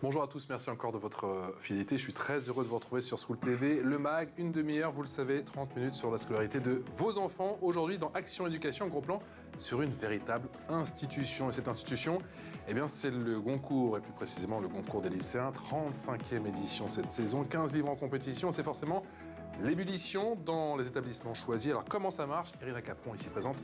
Bonjour à tous, merci encore de votre fidélité. Je suis très heureux de vous retrouver sur School TV, le MAG, une demi-heure, vous le savez, 30 minutes sur la scolarité de vos enfants. Aujourd'hui, dans Action Éducation, gros plan sur une véritable institution. Et cette institution, eh bien, c'est le Goncourt, et plus précisément le Goncourt des lycéens, 35e édition cette saison, 15 livres en compétition. C'est forcément l'ébullition dans les établissements choisis. Alors comment ça marche? Irina Capron, ici présente,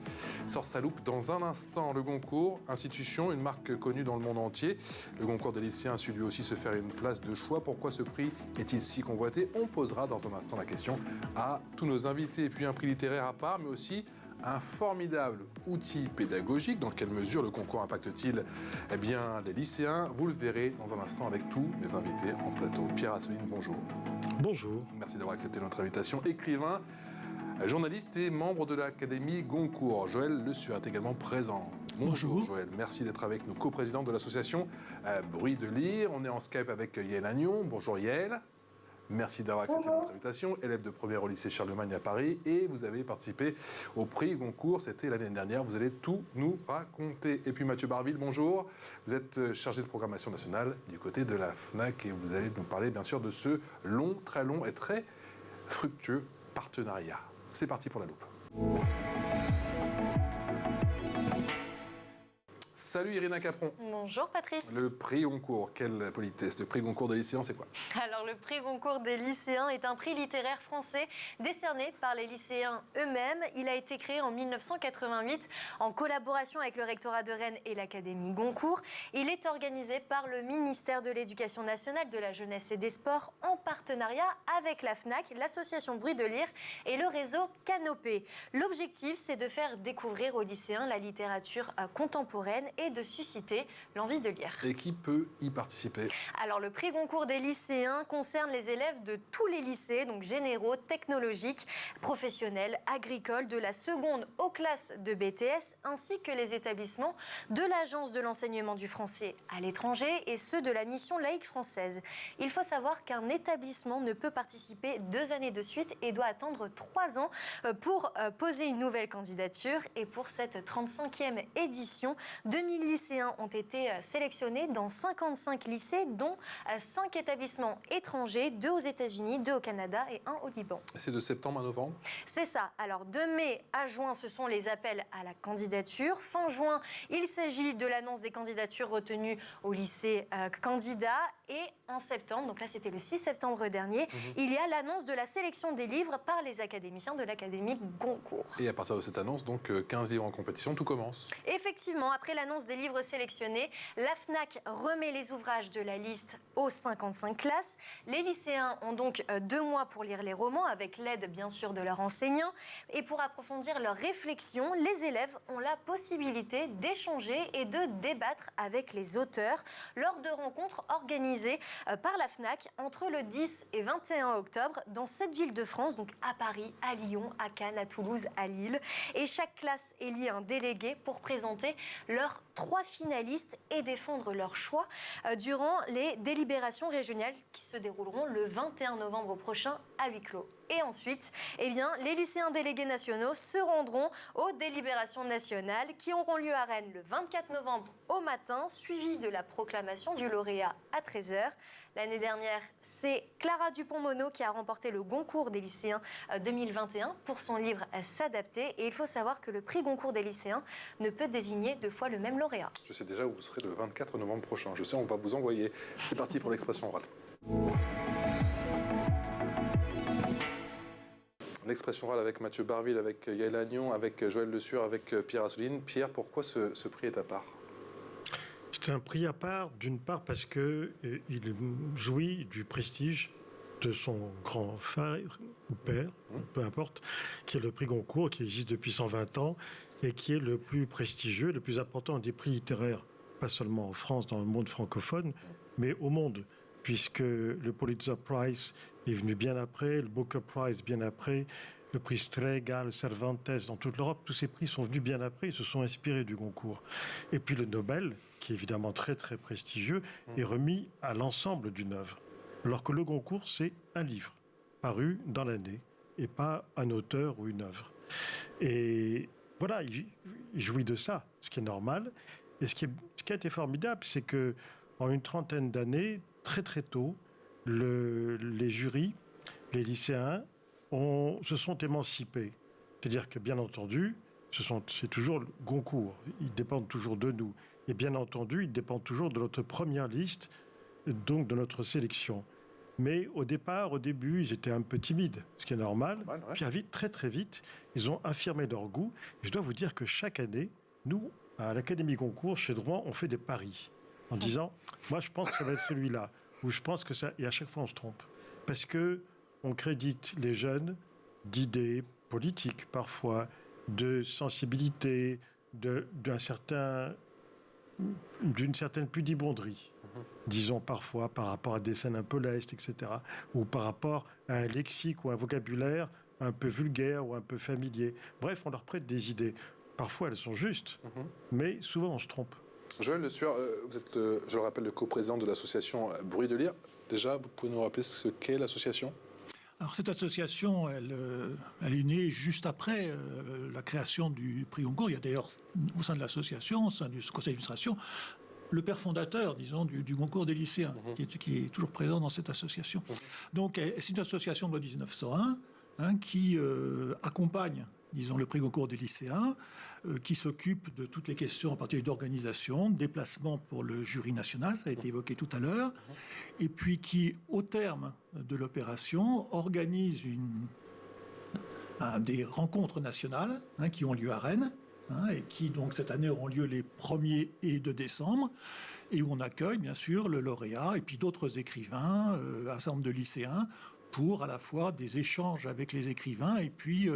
sort sa loupe dans un instant. Le Goncourt, institution, une marque connue dans le monde entier. Le Goncourt des lycéens a su lui aussi se faire une place de choix. Pourquoi ce prix est-il si convoité? On posera dans un instant la question à tous nos invités. Et puis un prix littéraire à part, mais aussi un formidable outil pédagogique. Dans quelle mesure le concours impacte-t-il les lycéens? Vous le verrez dans un instant avec tous mes invités en plateau. Pierre Assouline, bonjour. Bonjour. Merci d'avoir accepté notre invitation. Écrivain, journaliste et membre de l'Académie Goncourt. Joël Le Sueur est également présent. Bonjour Joël, merci d'être avec nous, co-président de l'association Bruit de Lire. On est en Skype avec Yael Agnon. Bonjour Yael. Merci d'avoir accepté notre invitation, élève de première au lycée Charlemagne à Paris, et vous avez participé au prix Goncourt, c'était l'année dernière, vous allez tout nous raconter. Et puis Mathieu Barville, bonjour, vous êtes chargé de programmation nationale du côté de la FNAC, et vous allez nous parler bien sûr de ce très long et très fructueux partenariat. C'est parti pour la loupe. Salut Irina Capron. Bonjour Patrice. Le prix Goncourt, quelle politesse. Le prix Goncourt des lycéens, c'est quoi? Alors le prix Goncourt des lycéens est un prix littéraire français décerné par les lycéens eux-mêmes. Il a été créé en 1988 en collaboration avec le rectorat de Rennes et l'Académie Goncourt. Il est organisé par le ministère de l'Éducation nationale, de la jeunesse et des sports en partenariat avec la FNAC, l'association Bruit de Lire et le réseau Canopé. L'objectif, c'est de faire découvrir aux lycéens la littérature contemporaine et de susciter l'envie de lire. Et qui peut y participer? Alors, le prix Goncourt des lycéens concerne les élèves de tous les lycées, donc généraux, technologiques, professionnels, agricoles, de la seconde aux classes de BTS, ainsi que les établissements de l'Agence de l'enseignement du français à l'étranger et ceux de la mission laïque française. Il faut savoir qu'un établissement ne peut participer 2 années de suite et doit attendre 3 ans pour poser une nouvelle candidature. Et pour cette 35e édition, 2000 lycéens ont été sélectionnés dans 55 lycées, dont 5 établissements étrangers, 2 aux États-Unis, 2 au Canada et 1 au Liban. C'est de septembre à novembre? C'est ça. Alors, de mai à juin, ce sont les appels à la candidature. Fin juin, il s'agit de l'annonce des candidatures retenues au lycée candidat. Et en septembre, donc là c'était le 6 septembre dernier, il y a l'annonce de la sélection des livres par les académiciens de l'Académie Goncourt. Et à partir de cette annonce, donc 15 livres en compétition, tout commence? Effectivement, après l'annonce des livres sélectionnés, la FNAC remet les ouvrages de la liste aux 55 classes. Les lycéens ont donc 2 mois pour lire les romans, avec l'aide bien sûr de leurs enseignants. Et pour approfondir leur réflexion, les élèves ont la possibilité d'échanger et de débattre avec les auteurs lors de rencontres organisées par la FNAC entre le 10 et 21 octobre dans 7 villes de France, donc à Paris, à Lyon, à Cannes, à Toulouse, à Lille. Et chaque classe élit un délégué pour présenter leurs 3 finalistes et défendre leur choix durant les délibérations régionales qui se dérouleront le 21 novembre prochain à huis clos. Et ensuite, les lycéens délégués nationaux se rendront aux délibérations nationales qui auront lieu à Rennes le 24 novembre au matin, suivi de la proclamation du lauréat à 13h. L'année dernière, c'est Clara Dupont-Mono qui a remporté le Goncourt des lycéens 2021 pour son livre « S'adapter ». Et il faut savoir que le prix Goncourt des lycéens ne peut désigner 2 fois le même lauréat. Je sais déjà où vous serez le 24 novembre prochain. Je sais, on va vous envoyer. C'est parti pour l'expression orale. L'expression orale avec Mathieu Barville, avec Yael Agnon, avec Joël Le Sueur, avec Pierre Assouline. Pierre, pourquoi ce prix est à part? C'est un prix à part, d'une part parce qu'il jouit du prestige de son grand frère ou père, peu importe, qui est le prix Goncourt, qui existe depuis 120 ans et qui est le plus prestigieux, le plus important des prix littéraires, pas seulement en France, dans le monde francophone, mais au monde, puisque le Pulitzer Prize est venu bien après, le Booker Prize bien après, le prix Strega, le Cervantes, dans toute l'Europe, tous ces prix sont venus bien après, ils se sont inspirés du Goncourt. Et puis le Nobel, qui est évidemment très très prestigieux, est remis à l'ensemble d'une œuvre. Alors que le Goncourt, c'est un livre paru dans l'année, et pas un auteur ou une œuvre. Et voilà, il jouit de ça, ce qui est normal. Et ce qui a été formidable, c'est que en une trentaine d'années, très très tôt, les jurys, les lycéens se sont émancipés. C'est-à-dire que, bien entendu, c'est toujours le Goncourt. Ils dépendent toujours de nous. Et bien entendu, ils dépendent toujours de notre première liste, donc de notre sélection. Mais au début, ils étaient un peu timides, ce qui est normal. Ouais. Puis vite, très très vite, ils ont affirmé leur goût. Et je dois vous dire que chaque année, nous, à l'Académie Goncourt, chez Drouin, on fait des paris en disant, moi je pense que ça va être celui-là, ou je pense que ça... Et à chaque fois, on se trompe. Parce que on crédite les jeunes d'idées politiques, parfois, de sensibilité, d'une certaine pudibonderie, disons parfois par rapport à des scènes un peu lestes, etc., ou par rapport à un lexique ou un vocabulaire un peu vulgaire ou un peu familier. Bref, on leur prête des idées. Parfois, elles sont justes, mais souvent, on se trompe. Joël Le Sueur, vous êtes, je le rappelle, le coprésident de l'association Bruit de Lire. Déjà, vous pouvez nous rappeler ce qu'est l'association ? Alors cette association, elle est née juste après la création du prix Goncourt. Il y a d'ailleurs au sein de l'association, au sein du conseil d'administration, le père fondateur, disons, du Goncourt des lycéens, qui est toujours présent dans cette association. Donc c'est une association de loi 1901 qui accompagne, disons, le prix Goncourt des lycéens, qui s'occupe de toutes les questions, en particulier d'organisation, de déplacement pour le jury national, ça a été évoqué tout à l'heure, et puis qui, au terme de l'opération, organise des rencontres nationales qui ont lieu à Rennes, et qui, donc, cette année, auront lieu les 1er et 2 décembre, et où on accueille, bien sûr, le lauréat, et puis d'autres écrivains, un certain nombre de lycéens, pour à la fois des échanges avec les écrivains et puis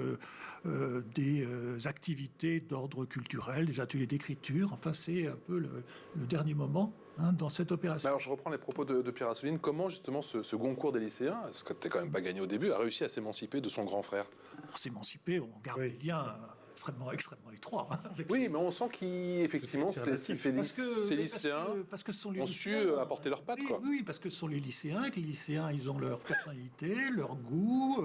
des activités d'ordre culturel, des ateliers d'écriture. Enfin, c'est un peu le dernier moment dans cette opération. Alors, je reprends les propos de Pierre Assouline. Comment, justement, ce Goncourt des lycéens, ce que tu n'as quand même pas gagné au début, a réussi à s'émanciper de son grand frère ? Pour s'émanciper, on garde des liens extrêmement étroits. Oui, mais on sent qu'effectivement, ces lycéens ont su apporter leurs pattes. Oui, parce que ce sont les lycéens, et que les lycéens, ils ont leur personnalité, leur goût,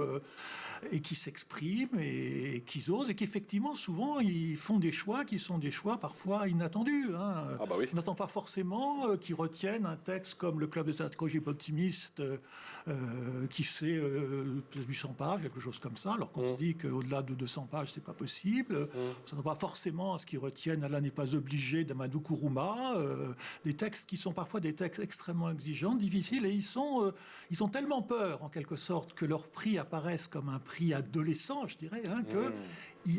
et qui s'expriment, et qui osent, et qu'effectivement, souvent, ils font des choix qui sont des choix parfois inattendus. Ah bah oui. On n'attend pas forcément qu'ils retiennent un texte comme le Club de stratégie optimiste, qui fait 800 pages, quelque chose comme ça, alors qu'on se dit qu'au-delà de 200 pages, c'est pas possible. On ne s'attend pas forcément à ce qu'ils retiennent Allah n'est pas obligé d'Amadou Kourouma, des textes qui sont parfois des textes extrêmement exigeants, difficiles, et ils ont tellement peur, en quelque sorte, que leur prix apparaisse comme un prix adolescent, je dirais,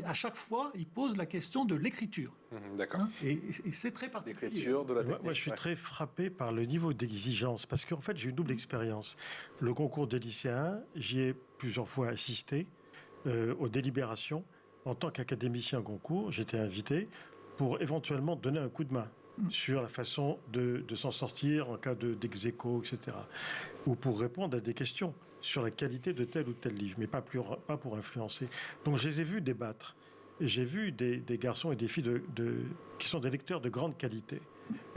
à chaque fois, ils posent la question de l'écriture. D'accord. Et c'est très particulier. L'écriture, de la technique. Moi, je suis très frappé par le niveau d'exigence, parce qu'en fait, j'ai une double expérience. Le concours des lycéens, j'y ai plusieurs fois assisté aux délibérations. En tant qu'académicien Goncourt, j'étais invité pour éventuellement donner un coup de main sur la façon de s'en sortir en cas d'ex-aequo, etc. Ou pour répondre à des questions sur la qualité de tel ou tel livre, mais pas pour influencer. Donc je les ai vus débattre. Et j'ai vu des garçons et des filles qui sont des lecteurs de grande qualité,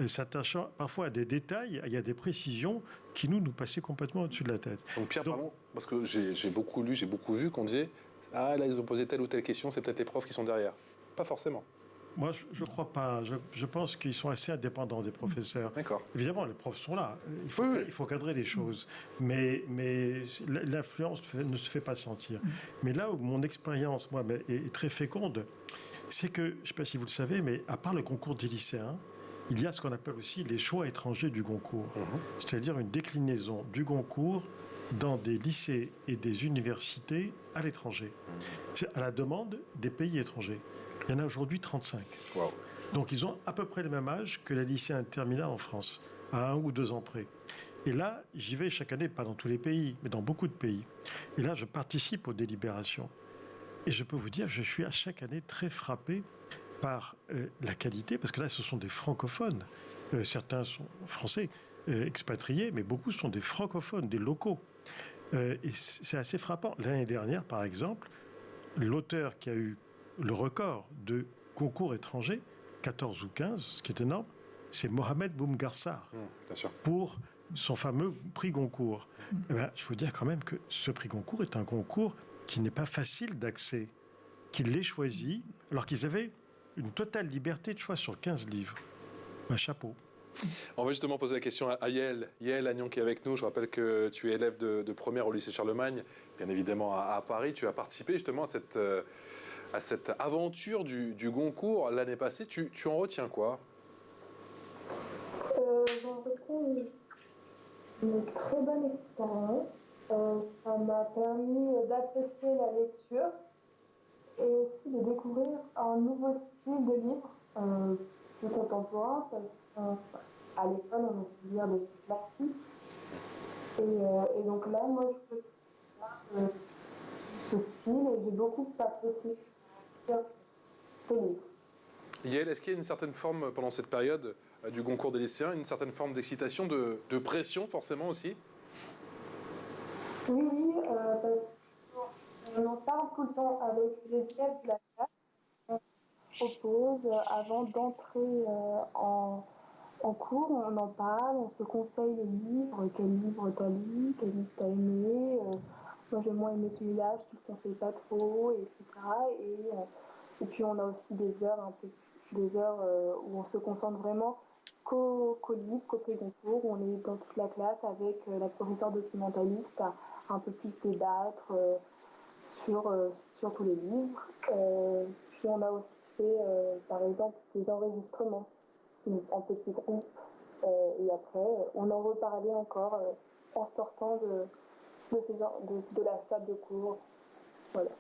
s'attachant parfois à des détails, il y a des précisions qui nous passaient complètement au-dessus de la tête. Donc Pierre, pardon, parce que j'ai beaucoup lu, j'ai beaucoup vu qu'on disait « Ah, là, ils ont posé telle ou telle question, c'est peut-être les profs qui sont derrière ». Pas forcément. Moi, je ne crois pas. Je pense qu'ils sont assez indépendants des professeurs. D'accord. Évidemment, les profs sont là. Il faut cadrer les choses. Mais l'influence ne se fait pas sentir. Mais là où mon expérience, moi, est très féconde, c'est que, je ne sais pas si vous le savez, mais à part le concours des lycéens, il y a ce qu'on appelle aussi les choix étrangers du Goncourt. C'est-à-dire une déclinaison du Goncourt dans des lycées et des universités à l'étranger. C'est à la demande des pays étrangers. Il y en a aujourd'hui 35. Wow. Donc ils ont à peu près le même âge que les lycéens terminales en France, à 1 ou 2 ans près. Et là, j'y vais chaque année, pas dans tous les pays, mais dans beaucoup de pays. Et là, je participe aux délibérations. Et je peux vous dire, je suis à chaque année très frappé par la qualité, parce que là, ce sont des francophones. Certains sont français, expatriés, mais beaucoup sont des francophones, des locaux. Et c'est assez frappant. L'année dernière, par exemple, l'auteur qui a eu le record de concours étrangers, 14 ou 15, ce qui est énorme, c'est Mohamed Boumgarsar, pour son fameux prix Goncourt. Eh bien, je veux dire quand même que ce prix Goncourt est un concours qui n'est pas facile d'accès, qu'il l'ait choisi, alors qu'ils avaient une totale liberté de choix sur 15 livres. Un chapeau. On va justement poser la question à Yael. Yael Agnon qui est avec nous. Je rappelle que tu es élève de première au lycée Charlemagne, bien évidemment à Paris. Tu as participé justement à cette aventure du Goncourt l'année passée. Tu en retiens quoi? J'en retiens une très bonne expérience. Ça m'a permis d'apprécier la lecture et aussi de découvrir un nouveau style de livre, plus contemporain, parce qu'à l'école, on a pu lire des classiques. Et donc là, moi, je peux ce style et j'ai beaucoup apprécié ces livres. Yael, est-ce qu'il y a une certaine forme, pendant cette période du Goncourt des lycéens, une certaine forme d'excitation, de pression forcément aussi? Oui, parce qu'on en parle tout le temps avec les élèves de la classe. On propose, avant d'entrer en cours, on en parle, on se conseille les livres, quel livre t'as lu, quel livre t'as aimé. Moi j'ai moins aimé celui-là, je te le conseille pas trop, etc. Et puis on a aussi des heures, où on se concentre vraiment qu'au livre, qu'au prix Goncourt, où on est dans toute la classe avec la professeure documentaliste à un peu plus débattre sur tous les livres. Puis on a aussi fait, par exemple, des enregistrements en petits groupes. Et après, on en reparlait encore en sortant de la salle de cours. Voilà.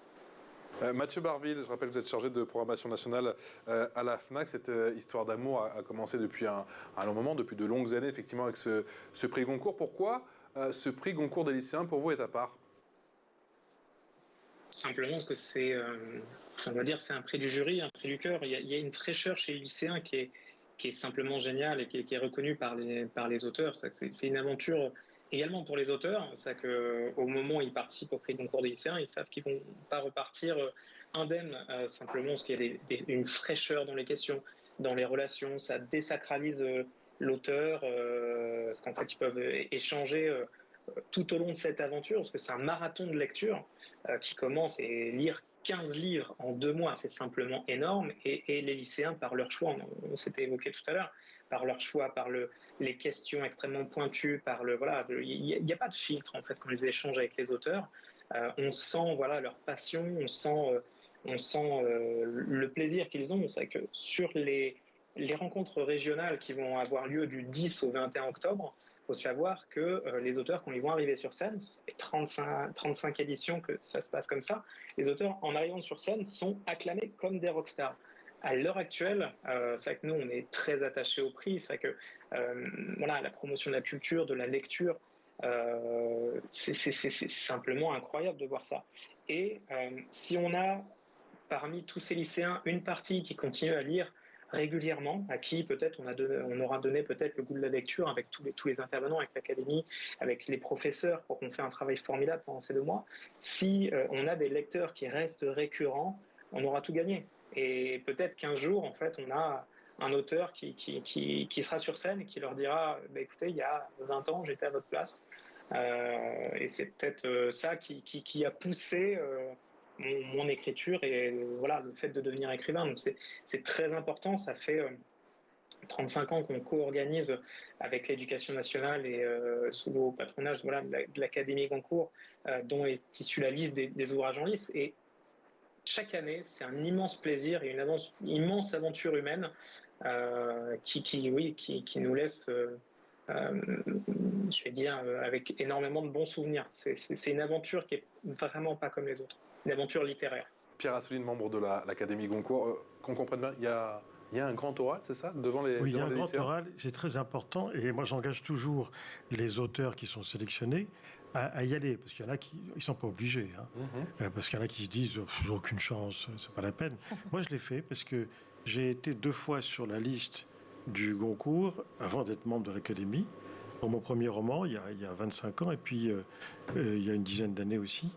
Mathieu Barville, je rappelle que vous êtes chargé de programmation nationale à la FNAC. Cette histoire d'amour a commencé depuis un long moment, depuis de longues années, effectivement, avec ce prix Goncourt. Pourquoi ce prix Goncourt des lycéens, pour vous, est à part? Simplement parce que on va dire, c'est un prix du jury, un prix du cœur. Il y a une fraîcheur chez les lycéens qui est simplement géniale et qui est reconnue par les auteurs. C'est une aventure également pour les auteurs. C'est qu'au moment où ils participent au prix Goncourt des lycéens, ils savent qu'ils ne vont pas repartir indemnes, simplement parce qu'il y a une fraîcheur dans les questions, dans les relations. Ça désacralise l'auteur, parce qu'en fait, ils peuvent échanger tout au long de cette aventure, parce que c'est un marathon de lecture qui commence, et lire 15 livres en 2 mois, c'est simplement énorme. Et les lycéens, par leur choix, on s'était évoqué tout à l'heure, par leur choix, par les questions extrêmement pointues, il n'y a pas de filtre en fait quand ils échangent avec les auteurs. On sent leur passion, on sent le plaisir qu'ils ont. C'est que sur les rencontres régionales qui vont avoir lieu du 10 au 21 octobre, il faut savoir que les auteurs, quand ils vont arriver sur scène, ça fait 35 éditions que ça se passe comme ça, les auteurs, en arrivant sur scène, sont acclamés comme des rockstars. À l'heure actuelle, c'est vrai que nous, on est très attachés au prix. C'est vrai que la promotion de la culture, de la lecture, c'est simplement incroyable de voir ça. Et si on a, parmi tous ces lycéens, une partie qui continue à lire régulièrement, à qui peut-être on aura donné peut-être le goût de la lecture avec tous les intervenants, avec l'académie, avec les professeurs, pour qu'on fait un travail formidable pendant ces 2 mois. Si on a des lecteurs qui restent récurrents, on aura tout gagné. Et peut-être qu'un jour, en fait, on a un auteur qui sera sur scène et qui leur dira écoutez, il y a 20 ans, j'étais à votre place. Et c'est peut-être ça qui a poussé mon écriture et le fait de devenir écrivain. Donc c'est très important. Ça fait 35 ans qu'on co-organise avec l'Éducation nationale et sous le patronage de l'Académie Goncourt, dont est issue la liste des ouvrages en lice. Et chaque année, c'est un immense plaisir et une immense aventure humaine qui nous laisse, je vais dire, avec énormément de bons souvenirs. C'est une aventure qui est vraiment pas comme les autres, une aventure littéraire. Pierre Assouline, membre de l'Académie Goncourt, qu'on comprenne bien, il y a un grand oral, c'est ça, devant les Oui, il y a un grand lycéens. oral, c'est très important. Et moi, j'engage toujours les auteurs qui sont sélectionnés à y aller, parce qu'il y en a qui ne sont pas obligés. Parce qu'il y en a qui se disent j'ai aucune chance, c'est pas la peine. Moi, je l'ai fait parce que j'ai été 2 fois sur la liste du Goncourt avant d'être membre de l'Académie. Pour mon premier roman, il y a 25 ans, et puis il y a une dizaine d'années aussi.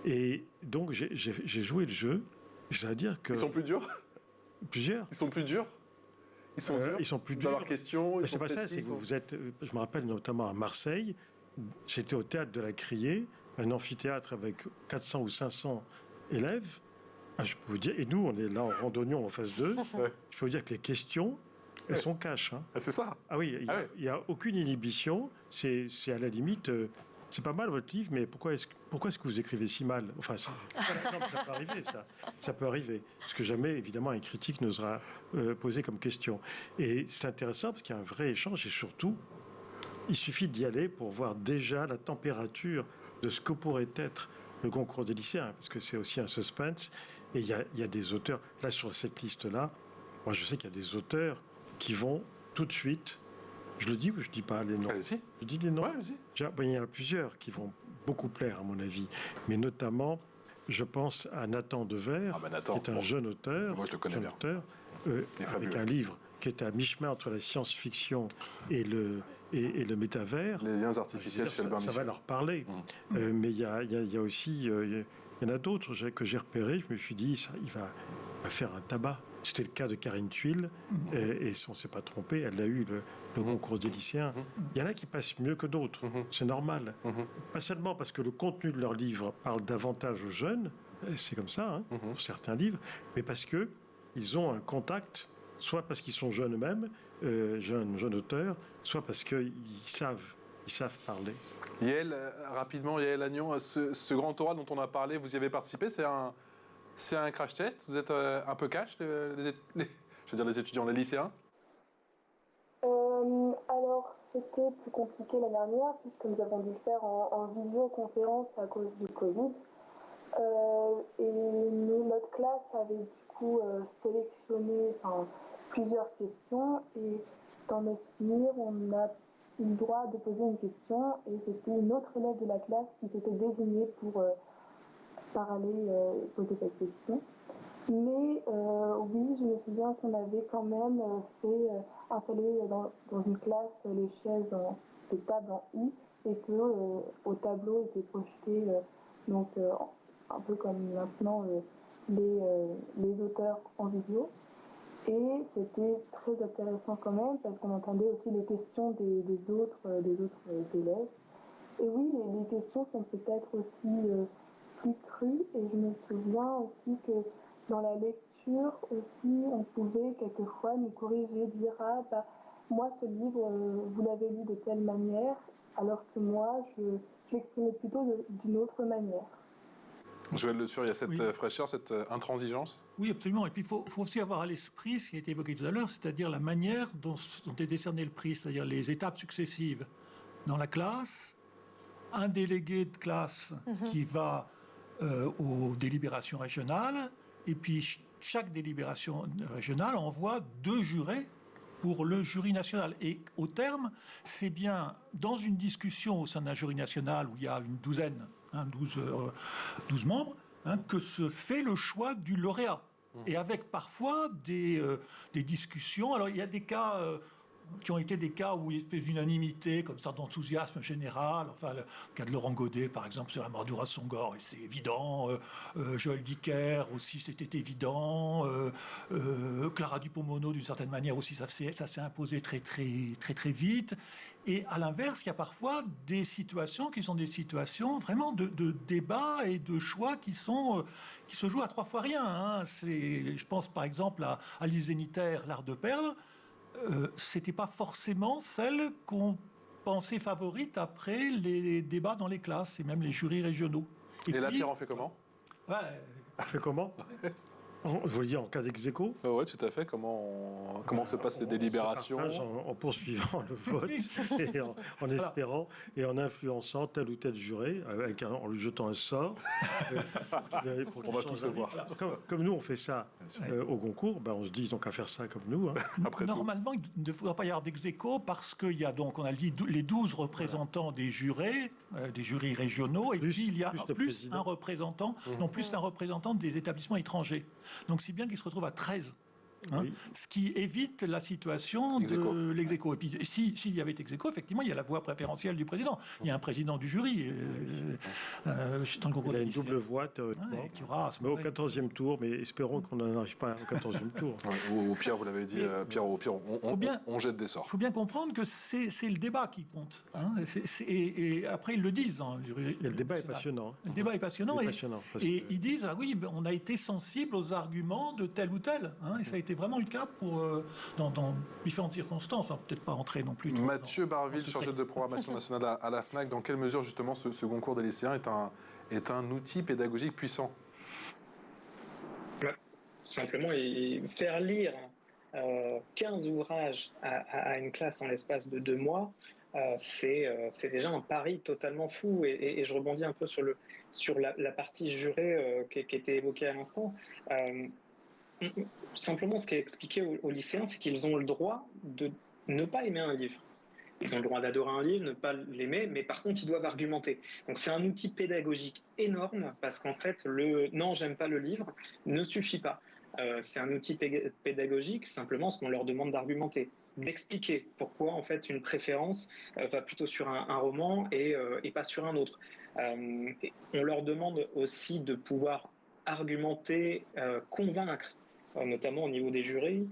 Et donc, j'ai joué le jeu. Je dois dire que... Ils sont plus durs? Plusieurs. Ils sont plus durs? Ils sont durs? Ils sont plus durs. Dans leurs questions, C'est pas ça, c'est que vous êtes... Je me rappelle notamment à Marseille, j'étais au théâtre de la Criée, un amphithéâtre avec 400 ou 500 élèves. Je peux vous dire, et nous, on est là en randonnion en phase 2. Je peux vous dire que les questions, elles sont cash. Hein. Ah, c'est ça. Ah oui, il n'y a aucune inhibition. C'est à la limite, c'est pas mal votre livre, mais pourquoi est-ce que vous écrivez si mal? Enfin, ça peut arriver, ça. Ça peut arriver. Parce que jamais, évidemment, un critique n'osera poser comme question. Et c'est intéressant parce qu'il y a un vrai échange et surtout, il suffit d'y aller pour voir déjà la température de ce que pourrait être le concours des lycéens, parce que c'est aussi un suspense. Et il y a des auteurs, là, sur cette liste-là, moi, je sais qu'il y a des auteurs qui vont tout de suite... Je le dis ou je ne dis pas les noms? Allez-y. Je dis les noms. Ouais, vas-y. Il y en a plusieurs qui vont beaucoup plaire, à mon avis. Mais notamment, je pense à Nathan Devers, qui est un jeune auteur. Moi, je le connais bien. Avec un livre qui est à mi-chemin entre la science-fiction et le métavers. Les liens artificiels chez Albert Michel. Ça va leur parler. Mais il y a aussi... il y en a d'autres que j'ai repérés. Je me suis dit, il va faire un tabac. C'était le cas de Karine Thuil. Et on ne s'est pas trompé, elle a eu le concours des lycéens. Il y en a qui passent mieux que d'autres. C'est normal. Pas seulement parce que le contenu de leurs livres parle davantage aux jeunes, c'est comme ça, pour certains livres, mais parce qu'ils ont un contact, soit parce qu'ils sont jeunes eux-mêmes, jeunes auteurs, soit parce qu'ils savent parler. Yael, rapidement, Yael Agnon, ce grand oral dont on a parlé, vous y avez participé, c'est un crash test? Vous êtes un peu cash, les étudiants, les lycéens? Alors, c'était plus compliqué l'année dernière, puisque nous avons dû le faire en visioconférence à cause du Covid. Et notre classe avait du coup sélectionné plusieurs questions. Et dans mes souvenirs, on a eu le droit de poser une question. Et c'était une autre élève de la classe qui s'était désignée pour aller poser cette question. Mais oui, je me souviens qu'on avait quand même fait installer dans une classe les chaises des tables en U et que au tableau étaient projetés un peu comme maintenant les auteurs en vidéo. Et c'était très intéressant quand même parce qu'on entendait aussi les questions des autres élèves. Et oui, les questions sont peut-être aussi plus crues. Et je me souviens aussi que dans la lecture aussi, on pouvait quelquefois nous corriger, dire « Ah, moi, ce livre, vous l'avez lu de telle manière, alors que moi, je l'exprimais plutôt d'une autre manière. » Joël Le Sur, il y a cette fraîcheur, cette intransigeance? Oui, absolument. Et puis, il faut aussi avoir à l'esprit ce qui a été évoqué tout à l'heure, c'est-à-dire la manière dont est décerné le prix, c'est-à-dire les étapes successives. Dans la classe, un délégué de classe qui va aux délibérations régionales, et puis chaque délibération régionale envoie 2 jurés pour le jury national. Et au terme, c'est bien dans une discussion au sein d'un jury national où il y a une douzaine, 12 membres, que se fait le choix du lauréat. Et avec parfois des discussions. Alors il y a des cas qui ont été des cas où il y a une espèce d'unanimité, comme ça, d'enthousiasme général. Enfin, le cas de Laurent Godet, par exemple, sur la mort d'Horace Songor, et c'est évident. Joël Dicker aussi, c'était évident. Clara Dupont-Moreau, d'une certaine manière aussi, ça s'est imposé très, très, très, très vite. Et à l'inverse, il y a parfois des situations qui sont des situations vraiment de débat et de choix qui se jouent à 3 fois rien. Je pense par exemple à Lise Zénitaire, L'Art de perdre. C'était pas forcément celle qu'on pensait favorite après les débats dans les classes et même les jurys régionaux. Et là, Pierre en fait comment? Fait comment? Vous voulez dire en cas d'ex-aequo? Oui, tout à fait. Comment se passent les délibérations? En poursuivant le vote et en espérant et en influençant tel ou tel juré, en lui jetant un sort. On va tous le voir. Comme nous, on fait ça au concours, on se dit ils n'ont qu'à faire ça comme nous. Normalement, il ne devrait pas y avoir d'ex-aequo parce qu'il y a donc, on a dit, les 12 représentants des jurés, des jurys régionaux, et puis il y a plus un représentant, plus un représentant des établissements étrangers. Donc, si bien qu'il se retrouve à 13. Ce qui évite la situation de l'ex-aequo. Et puis, s'il y avait ex-aequo, effectivement, il y a la voix préférentielle du président. Il y a un président du jury. Il a une double voix, théoriquement. Mais au 14e tour, mais espérons qu'on n'en arrive pas au 14e tour. Au pire, vous l'avez dit, on jette des sorts. Il faut bien comprendre que c'est le débat qui compte. Et après, ils le disent. Le débat est passionnant. Le débat est passionnant. Et ils disent, on a été sensible aux arguments de tel ou tel. Et ça a été été vraiment le cas dans différentes circonstances. Peut-être pas entrer non plus. Mathieu Barville, chargé de programmation nationale à la FNAC. Dans quelle mesure, justement, ce concours des lycéens est un outil pédagogique puissant? Simplement, faire lire 15 ouvrages à une classe en l'espace de 2 mois, c'est déjà un pari totalement fou. Et je rebondis un peu sur la partie jurée qui était évoquée à l'instant. Simplement, ce qui est expliqué aux lycéens, c'est qu'ils ont le droit de ne pas aimer un livre. Ils ont le droit d'adorer un livre, ne pas l'aimer, mais par contre, ils doivent argumenter. Donc, c'est un outil pédagogique énorme parce qu'en fait, le « non, j'aime pas le livre » ne suffit pas. C'est un outil pédagogique, simplement ce qu'on leur demande d'argumenter, d'expliquer pourquoi en fait une préférence va plutôt sur un roman et pas sur un autre. On leur demande aussi de pouvoir argumenter, convaincre, notamment au niveau des jurys,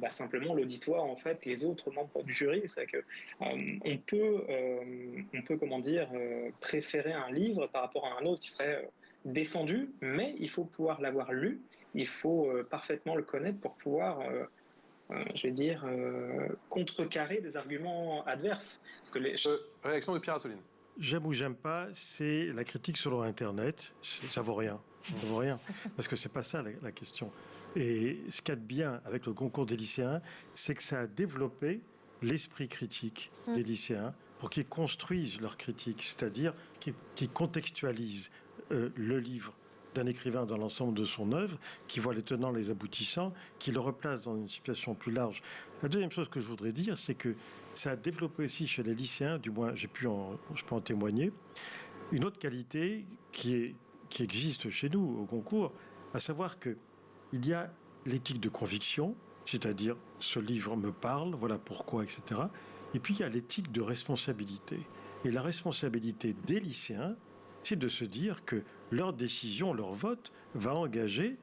simplement l'auditoire, en fait, les autres membres du jury. C'est que on peut comment dire, préférer un livre par rapport à un autre qui serait défendu, mais il faut pouvoir l'avoir lu, il faut parfaitement le connaître pour pouvoir, je vais dire, contrecarrer des arguments adverses. Parce que réaction de Pierre Assouline. J'aime ou j'aime pas, c'est la critique sur Internet. Ça vaut rien. Ça vaut rien. Parce que c'est pas ça la question. Et ce qu'il y a de bien avec le concours des lycéens, c'est que ça a développé l'esprit critique des lycéens pour qu'ils construisent leur critique, c'est-à-dire qu'ils contextualisent le livre d'un écrivain dans l'ensemble de son œuvre, qui voit les tenants, les aboutissants, qui le replace dans une situation plus large. La deuxième chose que je voudrais dire, c'est que ça a développé aussi chez les lycéens, du moins je peux en témoigner, une autre qualité qui existe chez nous au concours, à savoir qu'il y a l'éthique de conviction, c'est-à-dire ce livre me parle, voilà pourquoi, etc. Et puis il y a l'éthique de responsabilité. Et la responsabilité des lycéens, c'est de se dire que leur décision, leur vote, va engager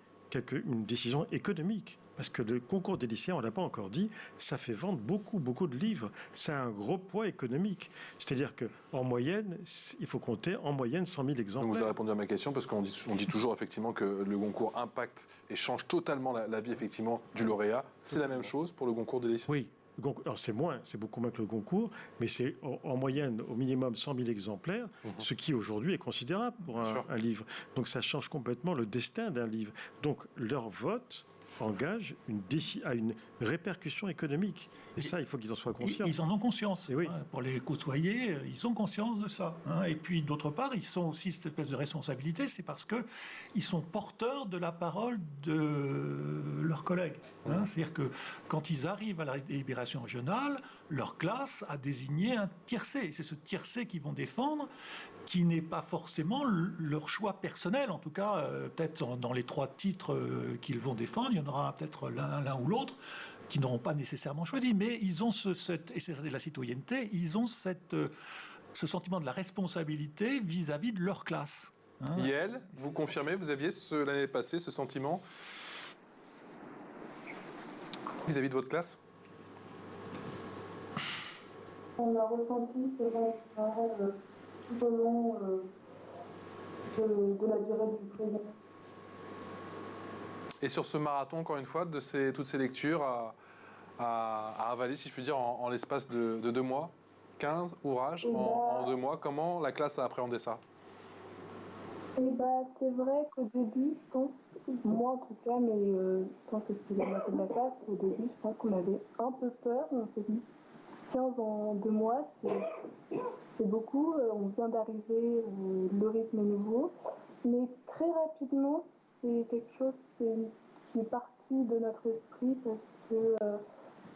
une décision économique. Parce que le concours des lycéens, on ne l'a pas encore dit, ça fait vendre beaucoup, beaucoup de livres. Ça a un gros poids économique. C'est-à-dire qu'en moyenne, il faut compter en moyenne 100 000 exemplaires. Donc vous avez répondu à ma question, parce qu'on dit toujours effectivement que le concours impacte et change totalement la vie effectivement du lauréat. C'est la même chose pour le concours des lycéens? Oui. Alors c'est beaucoup moins que le concours, mais c'est en moyenne au minimum 100 000 exemplaires, ce qui aujourd'hui est considérable pour un livre. Donc ça change complètement le destin d'un livre. Donc leur vote engage à une répercussion économique. Et ça, il faut qu'ils en soient conscients. Ils en ont conscience. Oui. Pour les côtoyer, ils ont conscience de ça. Et puis, d'autre part, ils ont aussi cette espèce de responsabilité, c'est parce qu'ils sont porteurs de la parole de leurs collègues. C'est-à-dire que quand ils arrivent à la délibération régionale, leur classe a désigné un tiercé. C'est ce tiercé qu'ils vont défendre, qui n'est pas forcément leur choix personnel. En tout cas, peut-être dans les 3 titres qu'ils vont défendre, il y en aura peut-être l'un ou l'autre qui n'auront pas nécessairement choisi. Mais ils ont et c'est la citoyenneté, ils ont ce sentiment de la responsabilité vis-à-vis de leur classe. Yael, vous confirmez, vous aviez l'année passée ce sentiment vis-à-vis de votre classe? On a ressenti ce sentiment tout au long de la durée du prix. Et sur ce marathon, encore une fois, de toutes ces lectures à avaler, si je puis dire, en l'espace de 2 mois, 15 ouvrages en 2 mois, comment la classe a appréhendé ça? C'est vrai qu'au début, je pense, moi en tout cas, mais je pense que c'était la moitié de la classe, au début, je pense qu'on avait un peu peur, on s'est dit 15 en 2 mois, c'est beaucoup, on vient d'arriver, le rythme est nouveau, mais très rapidement, c'est quelque chose qui est parti de notre esprit parce que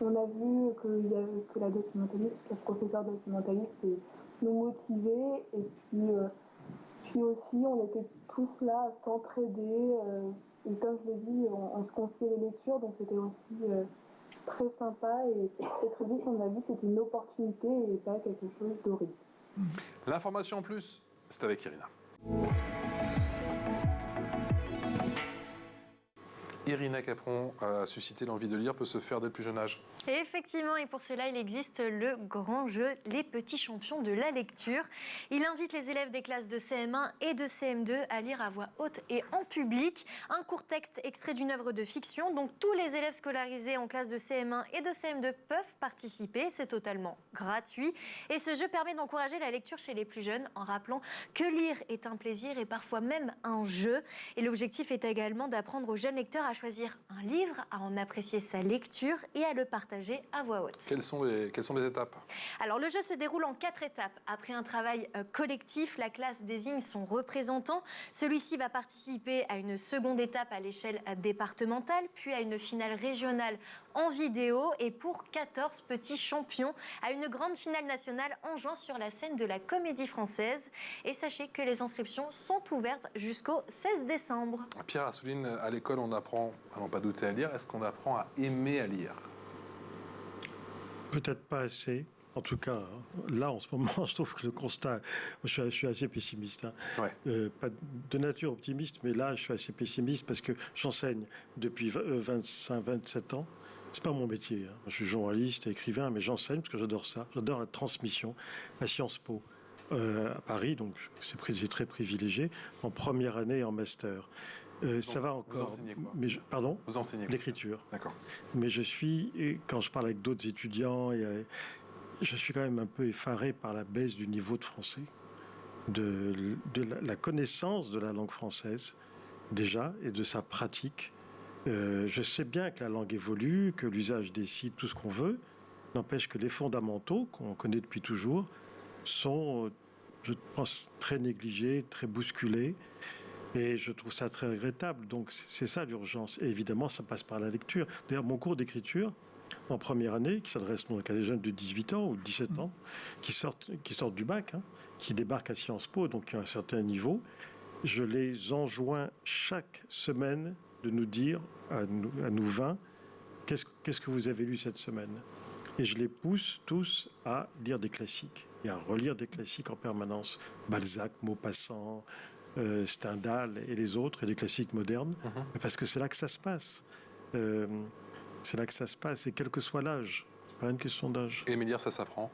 on a vu que la documentaliste, le professeur documentaliste nous motivait et puis aussi on était tous là à s'entraider et comme je l'ai dit, on se conseillait les lectures, donc c'était aussi très sympa et très vite on a vu que c'était une opportunité et pas quelque chose d'horrible. L'information en plus, c'est avec Irina. Irina Capron a suscité l'envie de lire peut se faire dès le plus jeune âge. Et effectivement, et pour cela, il existe le grand jeu Les Petits Champions de la lecture. Il invite les élèves des classes de CM1 et de CM2 à lire à voix haute et en public un court texte extrait d'une œuvre de fiction. Donc tous les élèves scolarisés en classe de CM1 et de CM2 peuvent participer. C'est totalement gratuit. Et ce jeu permet d'encourager la lecture chez les plus jeunes en rappelant que lire est un plaisir et parfois même un jeu. Et l'objectif est également d'apprendre aux jeunes lecteurs à choisir un livre, à en apprécier sa lecture et à le partager à voix haute. Quelles sont les étapes? Alors le jeu se déroule en 4 étapes. Après un travail collectif, la classe désigne son représentant. Celui-ci va participer à une seconde étape à l'échelle départementale, puis à une finale régionale en vidéo et pour 14 petits champions à une grande finale nationale en juin sur la scène de la Comédie Française. Et sachez que les inscriptions sont ouvertes jusqu'au 16 décembre. Pierre Assouline, à l'école, on apprend à n'en pas douter à lire. Est-ce qu'on apprend à aimer à lire? Peut-être pas assez. En tout cas, là, en ce moment, je trouve que le constat... Je suis assez pessimiste. Ouais. Pas de nature optimiste, mais là, je suis assez pessimiste parce que j'enseigne depuis 25-27 ans. C'est pas mon métier. Je suis journaliste et écrivain, mais j'enseigne parce que j'adore ça. J'adore la transmission à Sciences Po à Paris, donc c'est très privilégié, en première année et en master. Ça va encore. Vous enseignez quoi? Pardon? Vous enseignez quoi? L'écriture. D'accord. Mais quand je parle avec d'autres étudiants, je suis quand même un peu effaré par la baisse du niveau de français, de la connaissance de la langue française, déjà, et de sa pratique. Je sais bien que la langue évolue, que l'usage des sites, tout ce qu'on veut, n'empêche que les fondamentaux, qu'on connaît depuis toujours, sont, je pense, très négligés, très bousculés. Et je trouve ça très regrettable. Donc c'est ça l'urgence. Et évidemment, ça passe par la lecture. D'ailleurs, mon cours d'écriture, en première année, qui s'adresse donc à des jeunes de 18 ans ou de 17 ans, qui sortent du bac, qui débarquent à Sciences Po, donc qui ont un certain niveau, je les enjoins chaque semaine de nous dire, à nous 20, qu'est-ce que vous avez lu cette semaine? Et je les pousse tous à lire des classiques et à relire des classiques en permanence. Balzac, Maupassant, Stendhal et les autres, et les classiques modernes, parce que c'est là que ça se passe. C'est là que ça se passe, et quel que soit l'âge. C'est pas une question d'âge. Aimer lire, ça s'apprend.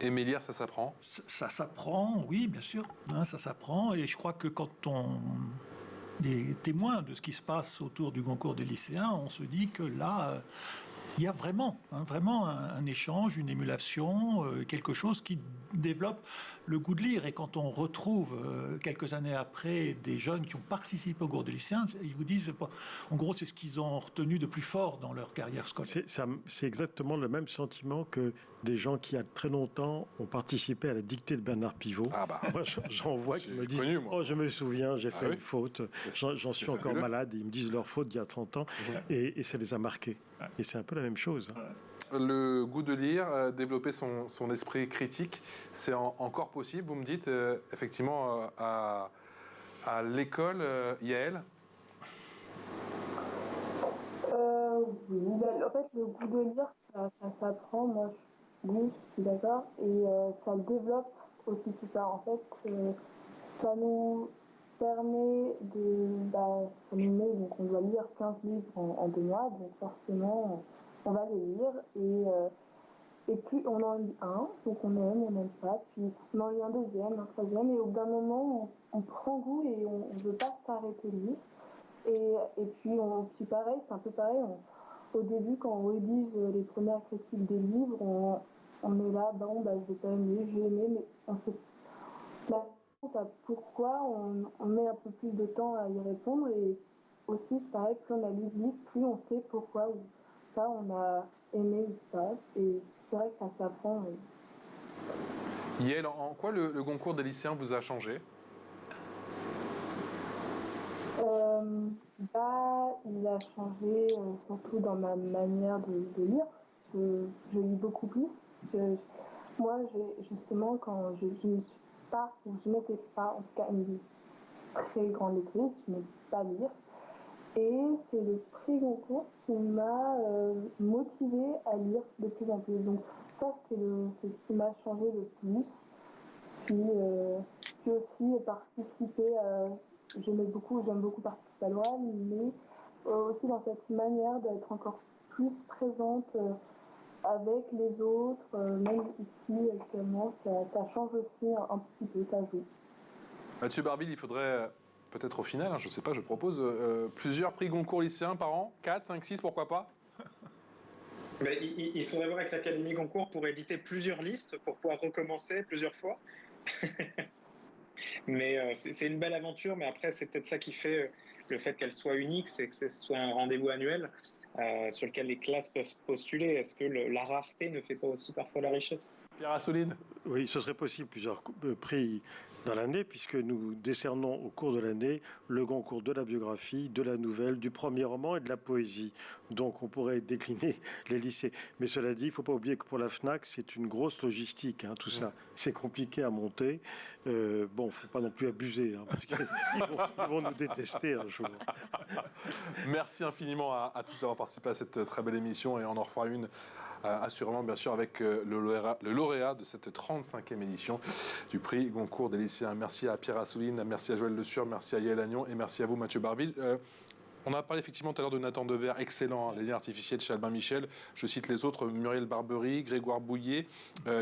Aimer lire, ça s'apprend. Ça s'apprend, oui, bien sûr. Ça s'apprend, et je crois que quand on est témoin de ce qui se passe autour du concours des lycéens, on se dit que là, il y a vraiment un échange, une émulation, quelque chose qui développe le goût de lire. Et quand on retrouve quelques années après des jeunes qui ont participé au concours des lycéens, ils vous disent, en gros, c'est ce qu'ils ont retenu de plus fort dans leur carrière scolaire. C'est exactement le même sentiment que des gens qui, il y a très longtemps, ont participé à la dictée de Bernard Pivot. Ah bah. Moi, j'en vois qui me disent connu, moi. « Oh, je me souviens, j'ai fait oui. une faute, j'en suis encore malade. » Ils me disent leur faute d'il y a 30 ans, et ça les a marqués. Et c'est un peu la même chose. Le goût de lire, développer son esprit critique, c'est encore possible, vous me dites, effectivement, à l'école, Yael? Oui, en fait, le goût de lire, ça s'apprend. Moi, je suis d'accord. Et ça développe aussi tout ça. En fait, ça nous permet donc on doit lire 15 livres en 2 mois. Donc forcément, on va les lire. Et puis on en lit un, donc on n'aime pas. Puis on en lit un deuxième, un troisième. Et au bout d'un moment, on prend goût et on ne veut pas s'arrêter de lire. Et puis pareil, c'est un peu pareil. Au début, quand on rédige les premières critiques des livres, on est là, je vais pas aimer, je vais aimer, mais on sait la réponse à pourquoi on met un peu plus de temps à y répondre. Et aussi, c'est pareil, plus on a lu de livres, plus on sait pourquoi ou ça on a aimé ou pas. Et c'est vrai que ça s'apprend. Yael, en quoi le concours des lycéens vous a changé? Il a changé surtout dans ma manière de lire. Je lis beaucoup plus. Moi, justement, quand je n'étais pas, en tout cas, une très grande lectrice, je n'aimais pas lire. Et c'est le prix Goncourt qui m'a motivée à lire de plus en plus. Donc ça, c'est ce qui m'a changé le plus. Puis aussi participer, j'aime beaucoup participer à l'oral, mais aussi dans cette manière d'être encore plus présente avec les autres, même ici actuellement, ça change aussi un petit peu, ça joue. Mathieu Barville, il faudrait peut-être au final, je ne sais pas, je propose plusieurs prix Goncourt lycéens par an, 4, 5, 6, pourquoi pas? Mais il faudrait voir avec l'Académie Goncourt pour éditer plusieurs listes, pour pouvoir recommencer plusieurs fois. Mais c'est une belle aventure, mais après, c'est peut-être ça qui fait le fait qu'elle soit unique, c'est que ce soit un rendez-vous annuel sur lequel les classes peuvent postuler. Est-ce que la rareté ne fait pas aussi parfois la richesse? Pierre Assouline? Oui, ce serait possible plusieurs prix dans l'année, puisque nous décernons au cours de l'année le Goncourt de la biographie, de la nouvelle, du premier roman et de la poésie. Donc on pourrait décliner les lycées. Mais cela dit, il ne faut pas oublier que pour la FNAC, c'est une grosse logistique, hein, tout ça. C'est compliqué à monter. Bon, il ne faut pas non plus abuser, hein, parce qu'ils vont nous détester un jour. Merci infiniment à tous d'avoir participé à cette très belle émission, et on en refera une assurément, bien sûr, avec le lauréat de cette 35e édition du prix Goncourt des lycéens. Merci à Pierre Assouline, merci à Joël Le Sur, merci à Yael Agnon et merci à vous, Mathieu Barville. On a parlé effectivement tout à l'heure de Nathan Dever, excellent, Les liens artificiels chez Albin Michel. Je cite les autres: Muriel Barbery, Grégoire Bouillet,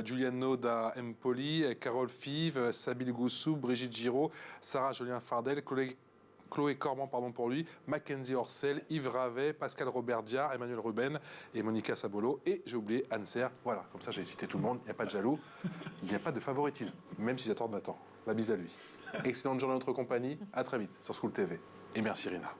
Giuliano da Empoli, Carole Five, Sabine Goussou, Brigitte Giraud, Sarah Jolien Fardel, Chloé Corban, pardon pour lui, Mackenzie Orcel, Yves Ravet, Pascal Robert Diard, Emmanuel Ruben et Monica Sabolo. Et j'ai oublié Anne Serre. Voilà, comme ça j'ai cité tout le monde. Il n'y a pas de jaloux, il n'y a pas de favoritisme, même si j'attends Nathan. La bise à lui. Excellente journée en notre compagnie. À très vite sur School TV. Et merci Rina.